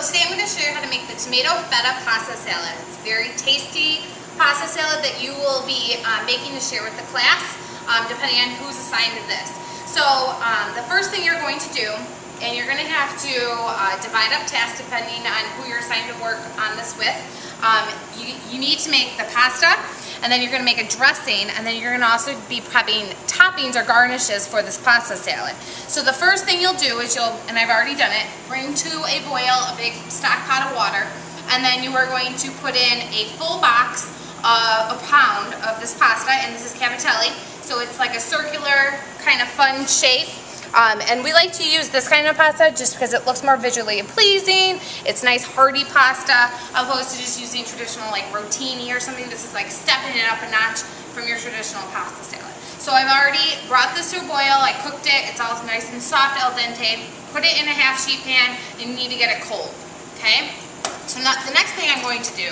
today I'm going to show you how to make the tomato feta pasta salad. It's a very tasty pasta salad that you will be making to share with the class, depending on who's assigned to this. So the first thing you're going to do, and you're going to have to divide up tasks depending on who you're assigned to work on this with. You need to make the pasta, and then you're going to make a dressing, and then you're going to also be prepping toppings or garnishes for this pasta salad. So the first thing you'll do is and I've already done it, bring to a boil a big stock pot of water, and then you are going to put in a full box, a pound of this pasta, and this is cavatelli, so it's like a circular kind of fun shape. And we like to use this kind of pasta just because it looks more visually pleasing. It's nice hearty pasta opposed to just using traditional like rotini or something. This is like stepping it up a notch from your traditional pasta salad. So I've already brought this to a boil. I cooked it. It's all nice and soft, al dente. Put it in a half sheet pan, and you need to get it cold. Okay? So now, the next thing I'm going to do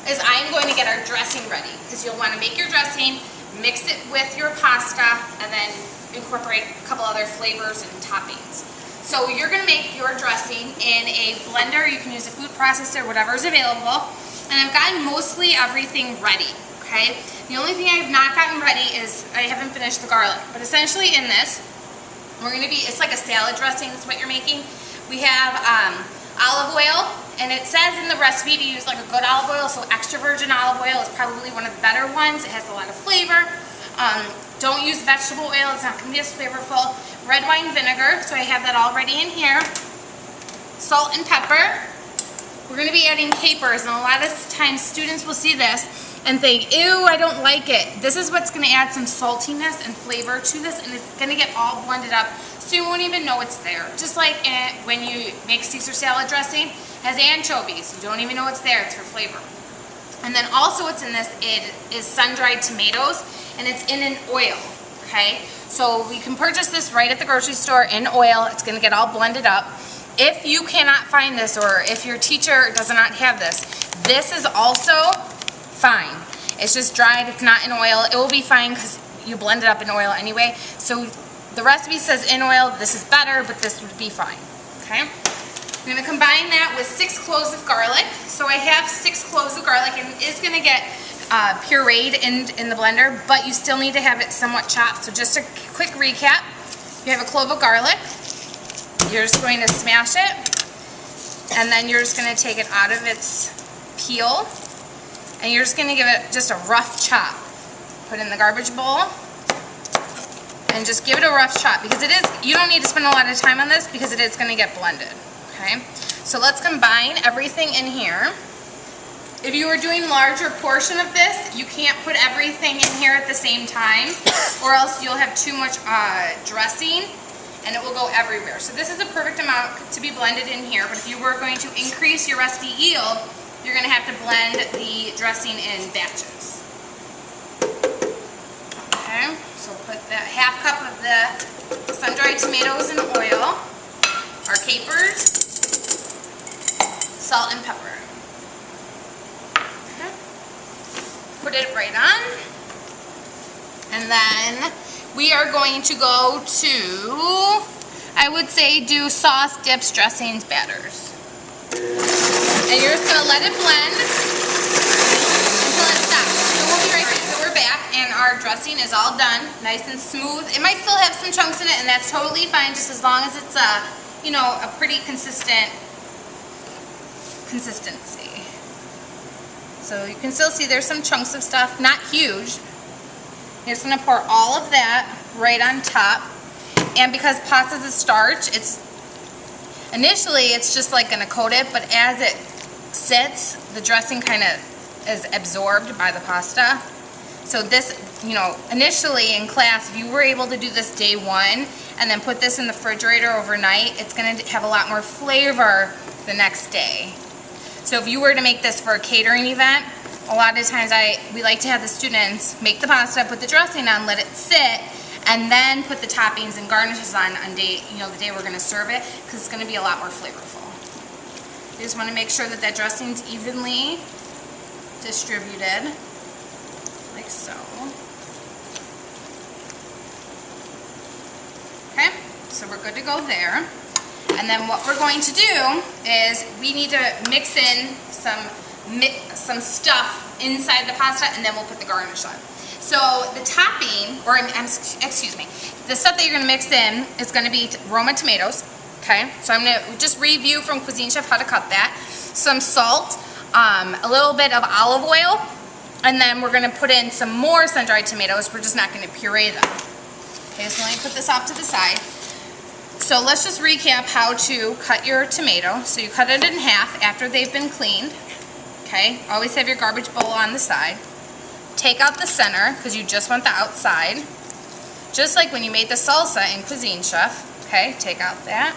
is I'm going to get our dressing ready, because you'll want to make your dressing, mix it with your pasta, and then incorporate a couple other flavors and toppings. So you're going to make your dressing in a blender. You can use a food processor, whatever is available. And I've gotten mostly everything ready, okay? The only thing I've not gotten ready is I haven't finished the garlic. But essentially in this, it's like a salad dressing, that's what you're making. We have olive oil, and it says in the recipe to use like a good olive oil, so extra virgin olive oil is probably one of the better ones. It has a lot of flavor. Don't use vegetable oil, it's not going to be as flavorful. Red wine vinegar, so I have that already in here. Salt and pepper. We're going to be adding capers, and a lot of times students will see this and think, ew, I don't like it. This is what's going to add some saltiness and flavor to this, and it's going to get all blended up so you won't even know it's there. Just like when you make Caesar salad dressing, it has anchovies. You don't even know it's there, it's for flavor. And then also what's in this is sun-dried tomatoes, and it's in an oil, okay? So we can purchase this right at the grocery store in oil. It's gonna get all blended up. If you cannot find this, or if your teacher does not have this, this is also fine. It's just dried, it's not in oil. It will be fine because you blend it up in oil anyway. So the recipe says in oil, this is better, but this would be fine, okay? I'm going to combine that with 6 cloves of garlic. So I have 6 cloves of garlic, and it is going to get pureed in the blender, but you still need to have it somewhat chopped. So just a quick recap. You have a clove of garlic. You're just going to smash it, and then you're just going to take it out of its peel, and you're just going to give it just a rough chop. Put it in the garbage bowl, and just give it a rough chop, because you don't need to spend a lot of time on this because it is going to get blended. Okay, so let's combine everything in here. If you are doing a larger portion of this, you can't put everything in here at the same time, or else you'll have too much dressing and it will go everywhere. So this is a perfect amount to be blended in here, but if you were going to increase your recipe yield, you're going to have to blend the dressing in batches. Okay, so put that half cup of the sun-dried tomatoes in oil, our capers, salt and pepper. Okay. Put it right on. And then we are going to go to, I would say, do sauce, dips, dressings, batters. And you're just going to let it blend until it stops. So we'll be right back. So we're back, and our dressing is all done, nice and smooth. It might still have some chunks in it, and that's totally fine, just as long as it's a pretty consistency. So you can still see there's some chunks of stuff, not huge. You're just going to pour all of that right on top. And because pasta is a starch, initially it's just like going to coat it, but as it sits, the dressing kind of is absorbed by the pasta. So this, initially in class, if you were able to do this day one and then put this in the refrigerator overnight, it's going to have a lot more flavor the next day. So if you were to make this for a catering event, a lot of times we like to have the students make the pasta, put the dressing on, let it sit, and then put the toppings and garnishes on the day we're going to serve it, because it's going to be a lot more flavorful. You just want to make sure that that dressing's evenly distributed, like so. Okay, so we're good to go there. And then what we're going to do is we need to mix in some stuff inside the pasta, and then we'll put the garnish on. So the topping, or excuse me, the stuff that you're gonna mix in is gonna be Roma tomatoes, okay? So I'm gonna just review from Cuisine Chef how to cut that. Some salt, a little bit of olive oil, and then we're gonna put in some more sun-dried tomatoes. We're just not gonna puree them. Okay, so let me put this off to the side. So let's just recap how to cut your tomato. So you cut it in half after they've been cleaned. Okay, always have your garbage bowl on the side. Take out the center because you just want the outside. Just like when you made the salsa in Cuisine Chef. Okay, take out that.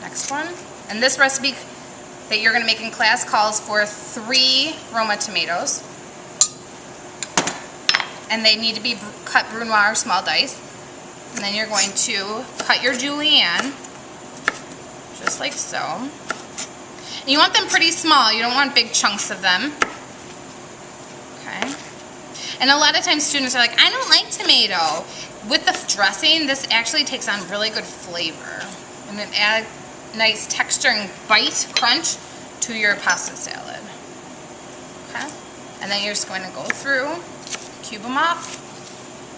Next one. And this recipe that you're going to make in class calls for 3 Roma tomatoes. And they need to be cut brunoise or small dice. And then you're going to cut your julienne, just like so. And you want them pretty small. You don't want big chunks of them. Okay. And a lot of times students are like, I don't like tomato. With the dressing, this actually takes on really good flavor. And it adds nice texture and bite, crunch to your pasta salad. Okay. And then you're just going to go through, cube them up,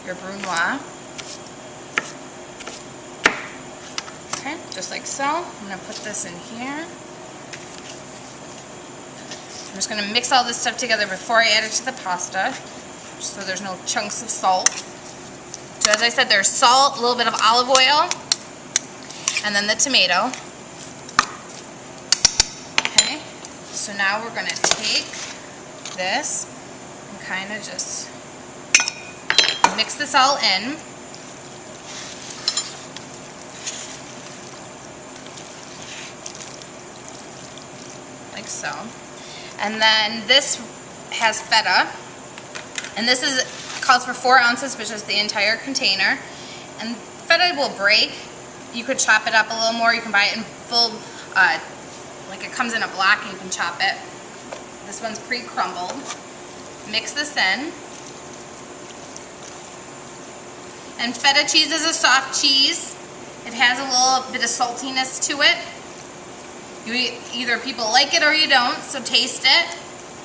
your brunoise. Okay, just like so. I'm going to put this in here. I'm just going to mix all this stuff together before I add it to the pasta, so there's no chunks of salt. So as I said, there's salt, a little bit of olive oil, and then the tomato. Okay, so now we're going to take this and kind of just mix this all in. Like so. And then this has feta, and this calls for 4 ounces, which is the entire container. And feta will break. You could chop it up a little more. You can buy it in full, like it comes in a block, and you can chop it. This one's pre-crumbled. Mix this in. And feta cheese is a soft cheese. It has a little bit of saltiness to it. Either people like it or you don't, so taste it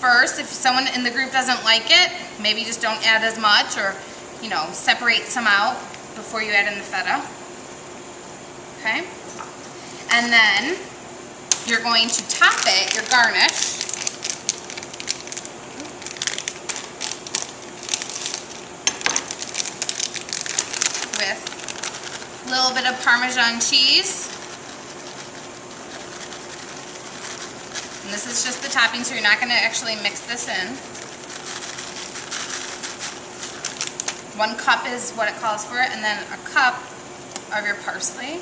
first. If someone in the group doesn't like it, maybe just don't add as much, or, you know, separate some out before you add in the feta. Okay? And then you're going to top it, your garnish, with a little bit of Parmesan cheese. And this is just the topping, so you're not going to actually mix this in. 1 cup is what it calls for, and then a cup of your parsley.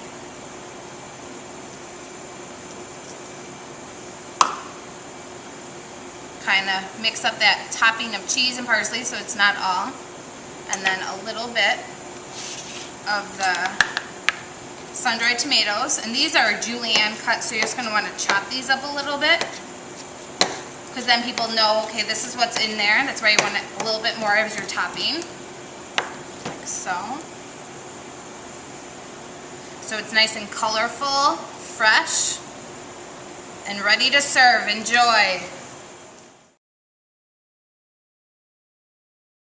Kind of mix up that topping of cheese and parsley so it's not all. And then a little bit of the sun-dried tomatoes, and these are julienne cut, so you're just going to want to chop these up a little bit, because then people know, okay, this is what's in there. That's why you want a little bit more as your topping, like so. So it's nice and colorful, fresh, and ready to serve. Enjoy.